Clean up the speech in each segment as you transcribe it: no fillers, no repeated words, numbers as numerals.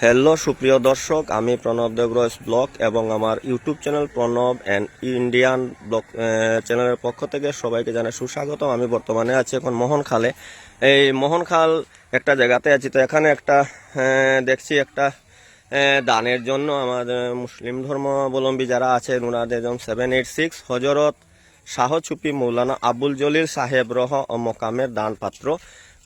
Hello সুপ্রিয় দর্শক, আমি প্রণব দেবরস ব্লগ এবং আমার YouTube channel Pranab and Indian blog চ্যানেলের পক্ষ থেকে সবাইকে জানাই সুস্বাগতম। আমি বর্তমানে আছি এখন মোহনখালে। এই মোহনখাল একটা জায়গাতে আছি। তো এখানে একটা দেখছি একটা দানের জন্য আমাদের মুসলিম ধর্মাবলম্বী যারা আছেন ওনাদের যেমন 786 হজরত শাহ সুফি মৌলানা আবুল জলিল সাহেব রহ ও মকামের দান পাত্র।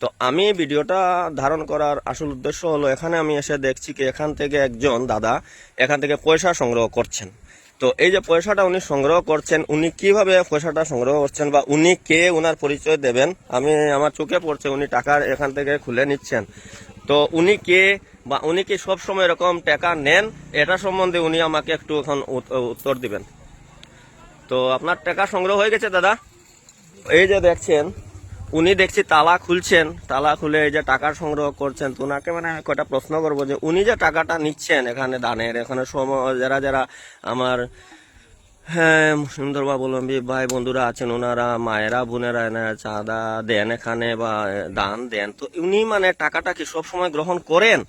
তো আমি ভিডিওটা ধারণ করার আসল উদ্দেশ্য হলো, এখানে আমি এসে দেখছি কি এখান থেকে একজন দাদা এখান থেকে পয়সা সংগ্রহ করছেন। তো এই যে পয়সাটা উনি সংগ্রহ করছেন, উনি কিভাবে পয়সাটা সংগ্রহ করছেন বা উনি কে, ওনার পরিচয় দেবেন। আমি আমার চোখে পড়ছে উনি টাকা এখান থেকে খুলে নিচ্ছেন। তো উনি কে বা উনি কি সবসময় এরকম টাকা নেন, এটা সম্বন্ধে উনি আমাকে একটু এখন উত্তর দিবেন। তো আপনার টাকা সংগ্রহ হয়ে গেছে দাদা? এই যে দেখছেন উনি দেখছি তালা খুলছেন, তালা খুলে এই যে টাকা সংগ্রহ করছেন। তো ওনাকে মানে আমি কয়টা প্রশ্ন করবো যে উনি যে টাকাটা নিচ্ছেন এখানে দানের, এখানে যারা যারা আমার মুসলিম ধর্মাবলম্বী ভাই বন্ধুরা আছেন, ওনারা মায়েরা বোনেরা চাঁদা দেন এখানে বা দান দেন। তো উনি মানে টাকাটা কি সবসময় গ্রহণ করেন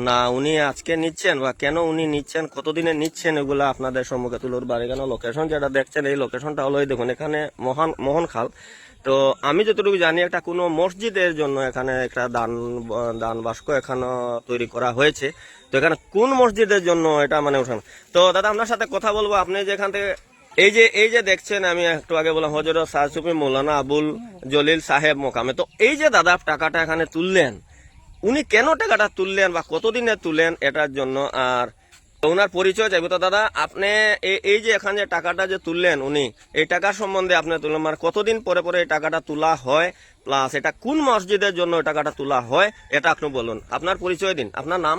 না উনি আজকে নিচ্ছেন, বা কেন উনি নিচ্ছেন, কতদিনে নিচ্ছেন, এগুলা আপনাদের সম্মুখে তুলোর বাড়ি। কেন লোকেশন যেটা দেখছেন এই লোকেশনটা হলো, দেখুন এখানে মোহনখাল। তো আমি যতটুকু জানি একটা কোনো মসজিদের জন্য এখানে একটা দান বাস্ক এখানে তৈরি করা হয়েছে। তো এখানে কোন মসজিদের জন্য এটা মানে ওঠানো। তো দাদা আপনার সাথে কথা বলবো। আপনি যে এখান থেকে এই যে দেখছেন, আমি একটু আগে বললাম হযরত শাহ সুফি মৌলানা আবুল জলিল সাহেব মোকামে। তো এই যে দাদা টাকাটা এখানে তুললেন, উনি কেন টাকাটা তুললেন বা কতদিনে তুলেন এটার জন্য, আর ওনার পরিচয় চাইবো। তো দাদা আপনি এই যে এখানে যে টাকাটা যে তুললেন, উনি এই টাকা সম্বন্ধে আপনি তুললেন মানে কতদিন পরে পরে এই টাকাটা তোলা হয়, প্লাস এটা কোন মসজিদের জন্য এই টাকাটা তোলা হয়, এটা আপনি বলুন। আপনার পরিচয় দিন, আপনার নাম।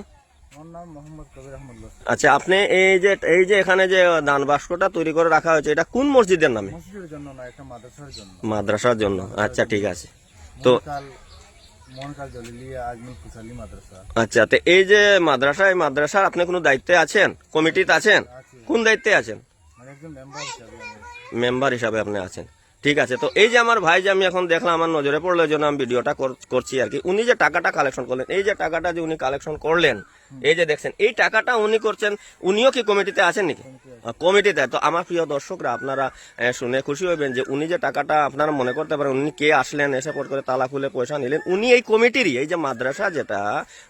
আচ্ছা, আপনি এই যে এখানে যে দান বাক্সটা তৈরি করে রাখা হয়েছে, এটা কোন মসজিদের নামে? মসজিদের জন্য না, এটা মাদ্রাসার জন্য। মাদ্রাসার জন্য, আচ্ছা ঠিক আছে। তো মোহনকাল জলিলিয়া আজমির ফুসালি মাদ্রাসা। আচ্ছা, তো এই যে মাদ্রাসার আপনি কোনো দায়িত্বে আছেন, কমিটিতে আছেন, কোন দায়িত্বে আছেন? মানে একজন মেম্বার হিসাবে আপনি আছেন, ঠিক আছে। তো এই যে আমার ভাই যে আমি এখন দেখলাম, আমার নজরে পড়লো, এই জন্য আমি ভিডিওটা করছি আর কি। উনি যে টাকাটা কালেকশন করলেন, এই যে টাকাটা যে উনি কালেকশন করলেন, এই যে দেখছেন এই টাকাটা উনি করছেন, উনিও কি কমিটিতে আছেন নাকি? কমিটিতে। তো আমার প্রিয় দর্শকরা, আপনারা শুনে খুশি হবেন যে উনি যে টাকাটা, আপনারা মনে করতে পারেন উনি কে আসলেন এসে পর করে তালা খুলে পয়সা নিলেন। উনি এই কমিটিরই, এই যে মাদ্রাসা যেটা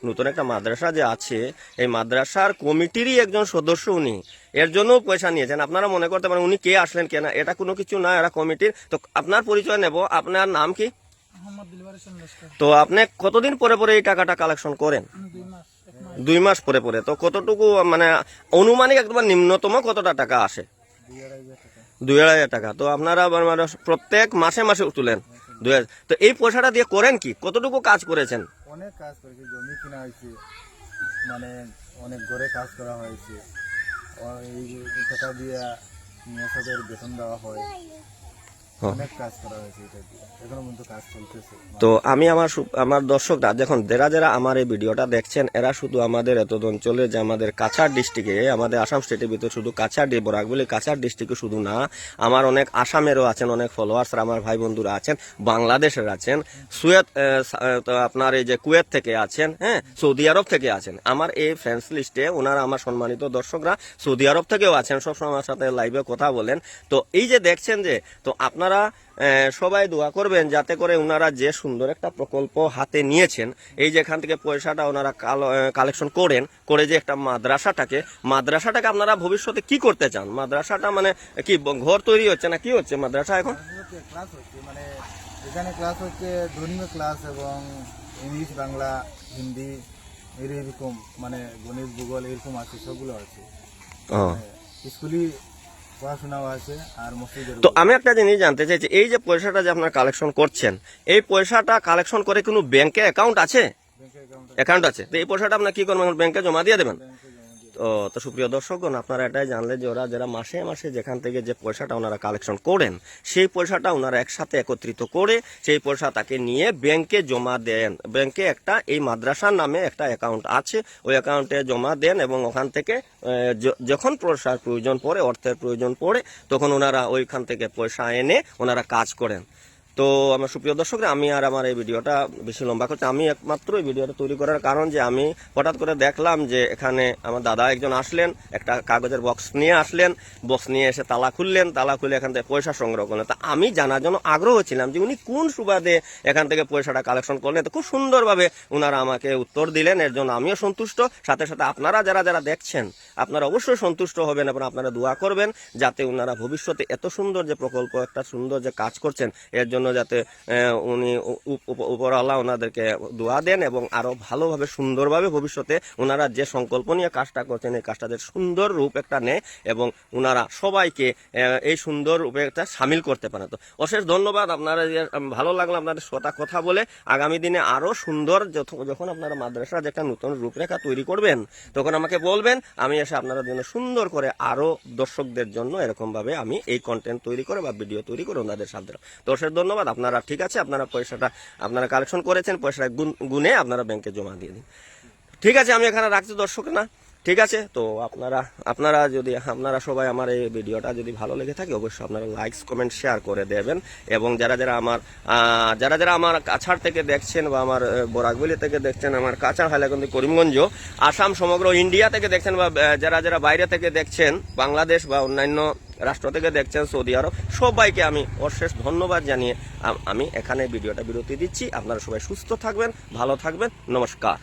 নতুন একটা মাদ্রাসা যে আছে, এই মাদ্রাসার কমিটিরই একজন সদস্য উনি, এর জন্য পয়সা নিয়েছেন। আপনারা মনে করতে পারেন উনি কে আসলেন কেনা, এটা কোনো কিছু না, এরা কমিটির। তো আপনার পরিচয় নেব, আপনার নাম কি? তো আপনি কতদিন পরে পরে এই টাকাটা কালেকশন করেন? 2 মাস পরে পরে। তো কতটুকু মানে অনুমানিক একদম নিম্নতম কতটা টাকা আসে? 2,500 টাকা। তো আপনারা মানে প্রত্যেক মাসে মাসে তুলেন 2,000। তো এই পয়সাটা দিয়ে করেন কি, কতটুকু কাজ করেছেন? অনেক কাজ করেছি, জমি কিনা হয়েছে, মানে অনেক ঘরে কাজ করা হয়েছে। এই টাকা দিয়ে মেয়েদের বেতন দেওয়া হয়, অনেক কাজ করা হয়েছে এটা দিয়ে, এখনো পর্যন্ত কাজ চলতেছে। তো আমি আমার দর্শকরা দেখুন, যারা আমার এই ভিডিওটা দেখছেন, এরা শুধু আমাদের এত অঞ্চলে যে আমাদের কাছাড় ডিস্ট্রিক্টে, আমাদের আসাম স্টেটের ভিতরে শুধু কাছাড় বরাকবলি কাছাড় ডিস্ট্রিক্টে শুধু না, আমার অনেক আসামেরও আছেন, অনেক ফলোয়ার্সরা আমার ভাই বন্ধুরা আছেন, বাংলাদেশের আছেন, আপনার এই যে কুয়েত থেকে আছেন, সৌদি আরব থেকে আছেন। আমার এই ফ্রেন্ডস লিস্টে ওনারা আমার সম্মানিত দর্শকরা সৌদি আরব থেকেও আছেন, সবসময় আমার সাথে লাইভে কথা বলেন। তো এই যে দেখছেন যে, তো আপনারা সবাই দোয়া করবেন যাতে করে ওনারা যে সুন্দর একটা প্রকল্প হাতে নিয়েছেন, এই যে এখান থেকে পয়সাটা ওনারা কালেকশন করে যে একটা মাদ্রাসাটাকে আপনারা ভবিষ্যতে কি করতে চান? মাদ্রাসাটা মানে কি ঘর তৈরি হচ্ছে না কি হচ্ছে মাদ্রাসা এখন? ক্লাস হচ্ছে, মানে এখানে ক্লাস হচ্ছে ধর্মীয় ক্লাস এবং ইংলিশ, বাংলা, হিন্দি, এরকম মানে গণিত, ভূগোল এরকম আছে, সবগুলো আছে। স্কুলই পড়াশোনাও আছে আর মসজিদের। তো আমি একটা জিনিস জানতে চাইছি, এই যে পয়সাটা যে আপনারা কালেকশন করছেন, এই পয়সাটা কালেকশন করে কোনো ব্যাংকে অ্যাকাউন্ট আছে? অ্যাকাউন্ট আছে। তো এই পয়সাটা আপনার কি করবেন, ব্যাংকে জমা দিয়ে দেবেন? তো সুপ্রিয় দর্শকগণ, আপনারা এটাই জানলেন যে ওরা যারা মাসে মাসে যেখান থেকে যে পয়সাটা ওনারা কালেকশন করেন, সেই পয়সাটা ওনারা একসাথে একত্রিত করে সেই পয়সা তাকে নিয়ে ব্যাংকে জমা দেন। ব্যাংকে একটা এই মাদ্রাসার নামে একটা অ্যাকাউন্ট আছে, ওই অ্যাকাউন্টে জমা দেন এবং ওখান থেকে যখন পয়সার প্রয়োজন পড়ে, অর্থের প্রয়োজন পড়ে, তখন ওনারা ওইখান থেকে পয়সা এনে ওনারা কাজ করেন। তো আমার সুপ্রিয় দর্শকরা, আমি আর আমার এই ভিডিওটা বেশি লম্বা করছি, আমি একমাত্র এই ভিডিওটা তৈরি করার কারণ যে আমি হঠাৎ করে দেখলাম যে এখানে আমার দাদা একজন আসলেন, একটা কাগজের বক্স নিয়ে আসলেন, বক্স নিয়ে এসে তালা খুললেন, তালা খুলে এখান থেকে পয়সা সংগ্রহ করলেন। তা আমি জানার জন্য আগ্রহ ছিলাম যে উনি কোন সুবাদে এখান থেকে পয়সাটা কালেকশন করলেন। তো খুব সুন্দরভাবে ওনারা আমাকে উত্তর দিলেন, এর জন্য আমিও সন্তুষ্ট। সাথে সাথে আপনারা যারা যারা দেখছেন আপনারা অবশ্যই সন্তুষ্ট হবেন এবং আপনারা দোয়া করবেন যাতে ওনারা ভবিষ্যতে এত সুন্দর যে প্রকল্প, একটা সুন্দর যে কাজ করছেন, এর জন্য যাতে উনি উপরওয়ালা ওনাদেরকে দোয়া দেন এবং আরো ভালোভাবে সুন্দরভাবে ভবিষ্যতে ওনারা যে সংকল্প নিয়ে কাজটা করছেন এই কাজটাদের সুন্দর রূপ একটা নেয় এবং ওনারা সবাইকে এই সুন্দর রূপে একটা সামিল করতে পারে। তো অশেষ ধন্যবাদ। আপনারা ভালো লাগলো আপনাদের সাথে কথা বলে। আগামী দিনে আরো সুন্দর যখন আপনারা মাদ্রাসার যে একটা নতুন রূপরেখা তৈরি করবেন তখন আমাকে বলবেন, আমি এসে আপনাদের জন্য সুন্দর করে আরো দর্শকদের জন্য এরকম ভাবে আমি এই কন্টেন্ট তৈরি করে বা ভিডিও তৈরি করে ওনাদের সাথে। তো অশেষ ধন্যবাদ। আপনারা ঠিক আছে, আপনারা পয়সাটা আপনারা কালেকশন করেছেন, পয়সাটা গুনে আপনারা ব্যাংকে জমা দিয়ে দিন। ঠিক আছে, আমি এখানে রাখছি দর্শক না, ঠিক আছে। তো আপনারা সবাই আমার এই ভিডিওটা যদি ভালো লেগে থাকে অবশ্যই আপনারা লাইকস কমেন্ট শেয়ার করে দেবেন এবং যারা যারা আমার কাছাড় থেকে দেখছেন বা আমার বরাকবলি থেকে দেখছেন, আমার কাছাড় হাইলাকান্দি করিমগঞ্জ আসাম সমগ্র ইন্ডিয়া থেকে দেখছেন বা যারা বাইরে থেকে দেখছেন, বাংলাদেশ বা অন্যান্য রাষ্ট্র থেকে দেখছেন, সৌদি আরব, সবাইকে আমি অশেষ ধন্যবাদ জানিয়ে আমি এখানে ভিডিওটা বিরতি দিচ্ছি। আপনারা সবাই সুস্থ থাকবেন, ভালো থাকবেন, নমস্কার।